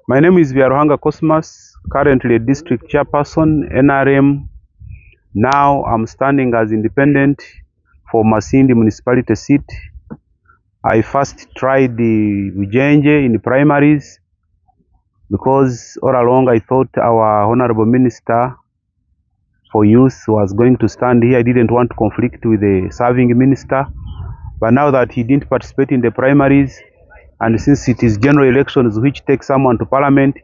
My name is Byaruhanga Cosmas, currently a district chairperson, NRM. Now I'm standing as independent for Masindi municipality seat. I first tried the Businge in the primaries because all along I thought our honorable minister for youth was going to stand here. I didn't want to conflict with the serving minister. But now that he didn't participate in the primaries, and since it is general elections which take someone to parliament,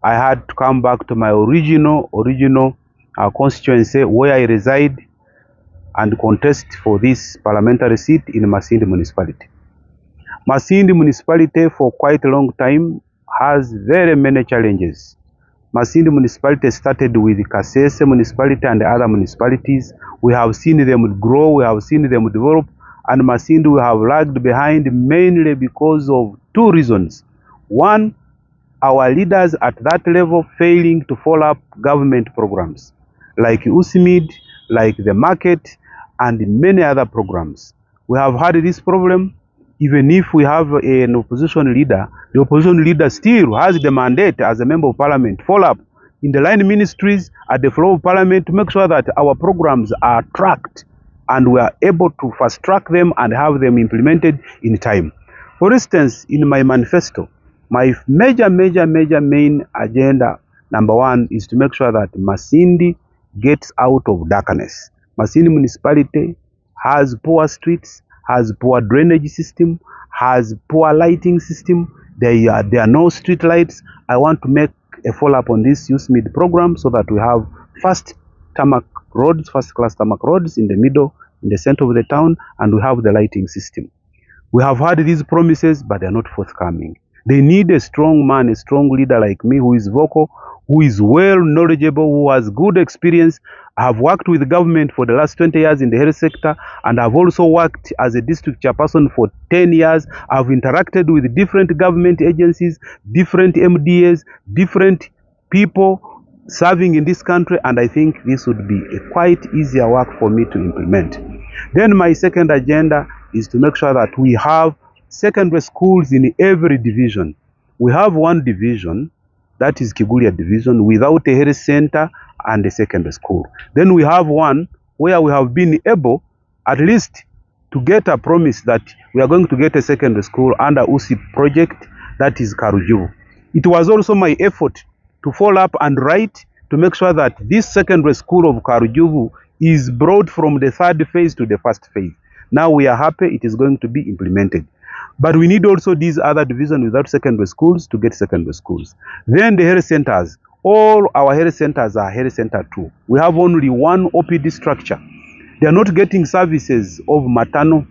I had to come back to my original constituency where I reside and contest for this parliamentary seat in Masindi municipality. Masindi municipality for quite a long time has very many challenges. Masindi municipality started with Kasese municipality and other municipalities. We have seen them grow, we have seen them develop, and Masindi we have lagged behind mainly because of two reasons. One, our leaders at that level failing to follow up government programs like USMID, like the market, and many other programs. We have had this problem. Even if we have an opposition leader, the opposition leader still has the mandate as a member of parliament, follow up in the line ministries at the floor of parliament to make sure that our programs are tracked and we are able to fast track them and have them implemented in time. For instance, in my manifesto, my main agenda, number one, is to make sure that Masindi gets out of darkness. Masindi municipality has poor streets, has poor drainage system, has poor lighting system. There are no street lights. I want to make a follow-up on this USMID program so that we have first class tarmac roads in the middle, in the center of the town, and we have the lighting system. We have had these promises, but they are not forthcoming. They need a strong man, a strong leader like me who is vocal, who is well knowledgeable, who has good experience. I have worked with the government for the last 20 years in the health sector, and I've also worked as a district chairperson for 10 years. I've interacted with different government agencies, different MDAs, different people serving in this country, and I think this would be a quite easier work for me to implement. Then my second agenda is to make sure that we have secondary schools in every division. We have one division, that is Kigulia division, without a health center and a secondary school. Then we have one where we have been able at least to get a promise that we are going to get a secondary school under USI project, that is Karujuvu. It was also my effort to follow up and write to make sure that this secondary school of Karujuvu is brought from the third phase to the first phase. Now we are happy it is going to be implemented. But we need also these other divisions without secondary schools to get secondary schools. Then the health centers. All our health centers are health center too. We have only one OPD structure. They are not getting services of maternal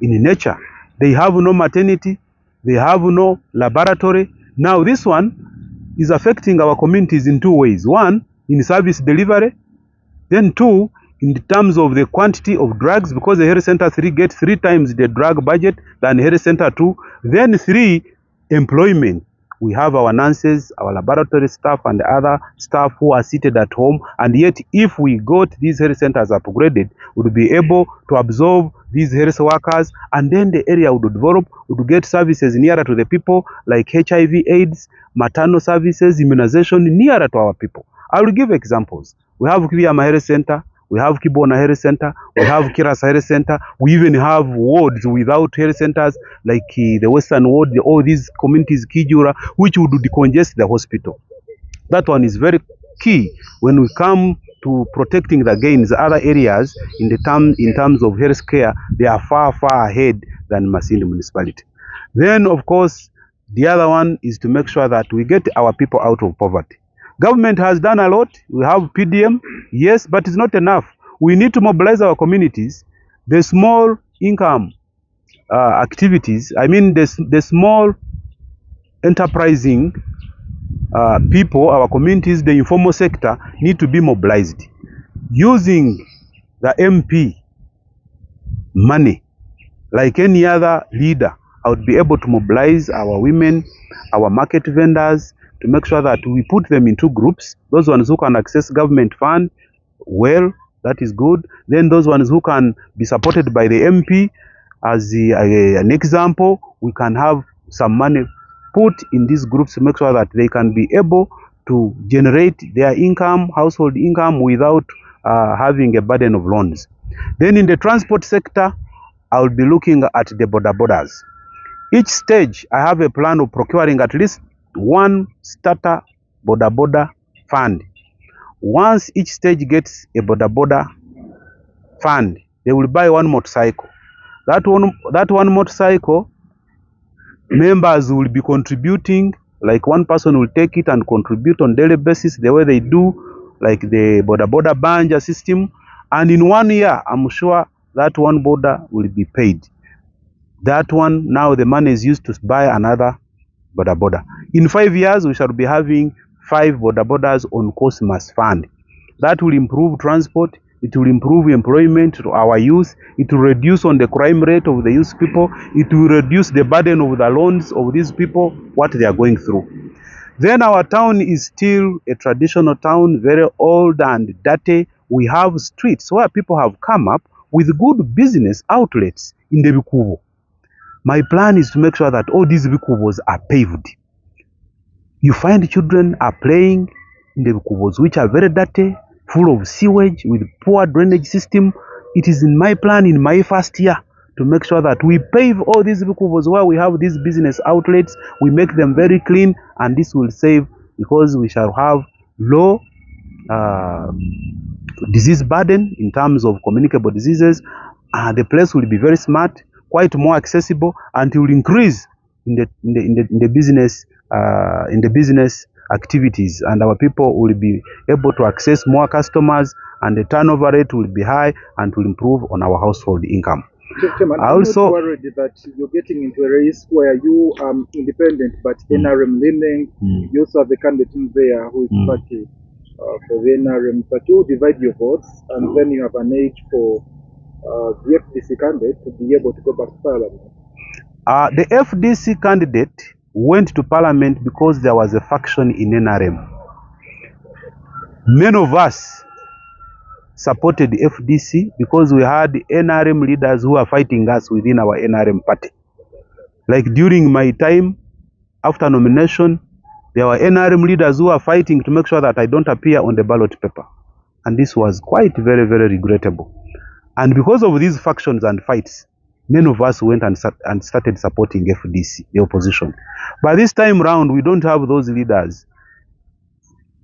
in nature. They have no maternity. They have no laboratory. Now this one is affecting our communities in two ways. One, in service delivery. Then two, in terms of the quantity of drugs, because the health center 3 gets 3 times the drug budget than health center 2. Then 3, employment. We have our nurses, our laboratory staff, and other staff who are seated at home. And yet, if we got these health centers upgraded, we would be able to absorb these health workers, and then the area would develop, would get services nearer to the people, like HIV/AIDS, maternal services, immunization nearer to our people. I will give examples. We have Byamukama Health Center. We have Kibona Health Center, we have Kirasa Health Center, we even have wards without health centers like the Western Ward, all these communities, Kijura, which would decongest the hospital. That one is very key when we come to protecting the gains. Other areas in terms of health care, they are far ahead than Masindi municipality. Then, of course, the other one is to make sure that we get our people out of poverty. Government has done a lot. We have PDM, yes, but it's not enough. We need to mobilize our communities. The small income activities, I mean the small enterprising people, our communities, the informal sector need to be mobilized. Using the MP money, like any other leader, I would be able to mobilize our women, our market vendors, to make sure that we put them in 2 groups. Those ones who can access government fund, well, that is good. Then those ones who can be supported by the MP, as an example, we can have some money put in these groups to make sure that they can be able to generate their income, household income, without having a burden of loans. Then in the transport sector, I will be looking at the border borders. Each stage, I have a plan of procuring at least one starter border fund. Once each stage gets a border fund, they will buy one motorcycle. That one motorcycle, members will be contributing, like one person will take it and contribute on daily basis the way they do, like the border banja system. And in 1 year, I'm sure that one border will be paid. That one, now the money is used to buy another border. In 5 years, we shall be having 5 borders on Cosmas fund. That will improve transport. It will improve employment to our youth. It will reduce on the crime rate of the youth people. It will reduce the burden of the loans of these people, what they are going through. Then our town is still a traditional town, very old and dirty. We have streets where people have come up with good business outlets in the Bikubo. My plan is to make sure that all these Bikubos are paved. You find children are playing in the Bikubos, which are very dirty, full of sewage, with poor drainage system. It is in my plan in my first year to make sure that we pave all these Bikubos where we have these business outlets, we make them very clean, and this will save, because we shall have low disease burden in terms of communicable diseases. The place will be very smart, quite more accessible, and it will increase in the business activities, and our people will be able to access more customers, and the turnover rate will be high and will improve on our household income. Chairman, I'm not worried that you're getting into a race where you are independent but NRM leaning. You also have the candidate in there who is party for the NRM, but you divide your votes, and then you have an age for the FDC candidate to be able to go back to parliament. The FDC candidate went to parliament because there was a faction in NRM. Many of us supported FDC because we had NRM leaders who are fighting us within our NRM party. Like during my time, after nomination, there were NRM leaders who are fighting to make sure that I don't appear on the ballot paper. And this was quite very, very regrettable. And because of these factions and fights, many of us went and started supporting FDC, the opposition. But this time round, we don't have those leaders.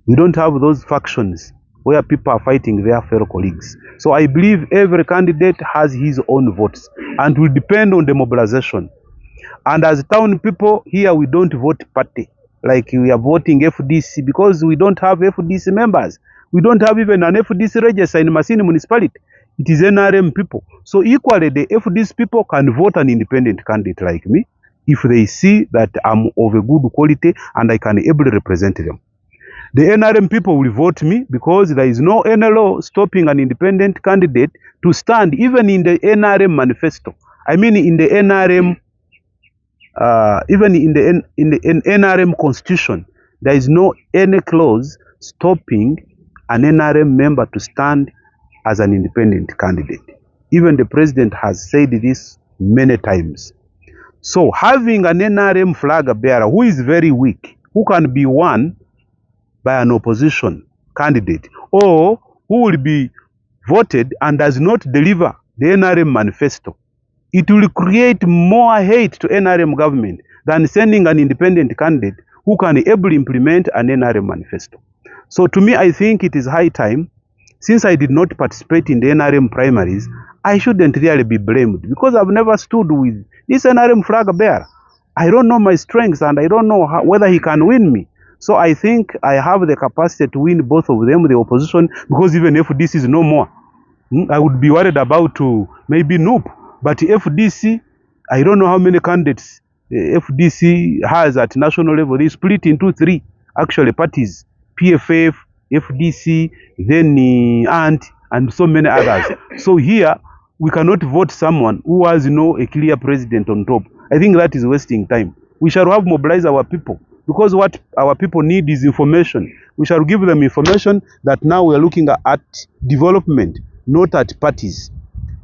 We don't have those factions where people are fighting their fellow colleagues. So I believe every candidate has his own votes, and will depend on the mobilization. And as town people here, we don't vote party, like we are voting FDC, because we don't have FDC members. We don't have even an FDC register in Masindi municipality. It is NRM people. So equally, the FDC people can vote an independent candidate like me if they see that I'm of a good quality and I can ably represent them. The NRM people will vote me because there is no NLO stopping an independent candidate to stand, even in the NRM manifesto. I mean, in the NRM, even in the NRM constitution, there is no any clause stopping an NRM member to stand as an independent candidate. Even the president has said this many times. So having an NRM flag bearer who is very weak, who can be won by an opposition candidate, or who will be voted and does not deliver the NRM manifesto, it will create more hate to NRM government than sending an independent candidate who can ably implement an NRM manifesto. So to me, I think it is high time, since I did not participate in the NRM primaries, I shouldn't really be blamed, because I've never stood with this NRM flag bearer. I don't know my strengths, and I don't know whether he can win me. So I think I have the capacity to win both of them, the opposition, because even if this is no more, I would be worried about maybe Noop. But FDC, I don't know how many candidates FDC has at national level. They split into 3 actually parties: PFF, FDC, then ANT, and so many others. So here, we cannot vote someone who has a clear president on top. I think that is wasting time. We shall have mobilized our people, because what our people need is information. We shall give them information that now we are looking at development, not at parties.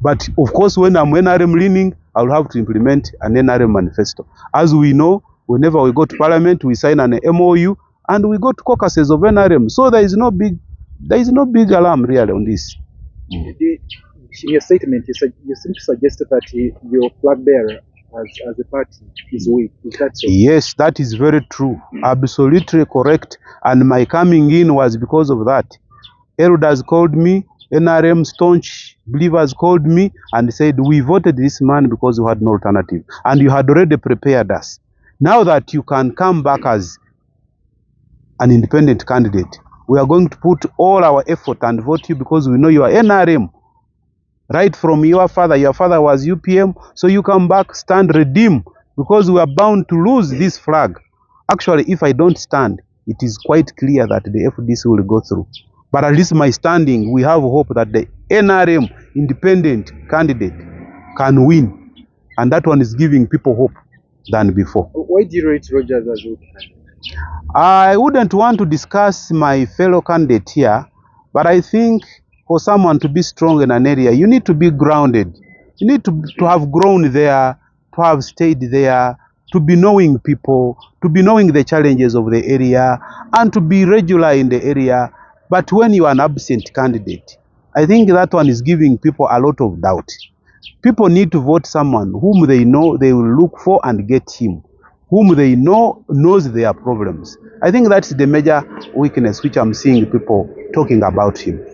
But of course, when I'm NRM leaning, I'll have to implement an NRM manifesto. As we know, Whenever we go to parliament, we sign an MOU and we go to caucuses of NRM. So there is no big alarm really on this. In your statement, you seem to suggest that your flag bearer as a party is weak. Is that so? Yes, that is very true. Absolutely correct. And my coming in was because of that. Elders called me, NRM staunch believers called me and said, we voted this man because we had no alternative. And you had already prepared us. Now that you can come back as an independent candidate, we are going to put all our effort and vote you because we know you are NRM. Right from your father was UPM, so you come back, stand, redeem, because we are bound to lose this flag. Actually, if I don't stand, it is quite clear that the FDC will go through. But at least my standing, we have hope that the NRM independent candidate can win. And that one is giving people hope than before. Why do you rate Rogers as weak? I wouldn't want to discuss my fellow candidate here, but I think for someone to be strong in an area, you need to be grounded. You need to have grown there, to have stayed there, to be knowing people, to be knowing the challenges of the area, and to be regular in the area. But when you are an absent candidate, I think that one is giving people a lot of doubt. People need to vote someone whom they know they will look for and get him, whom they know knows their problems. I think that's the major weakness which I'm seeing people talking about him.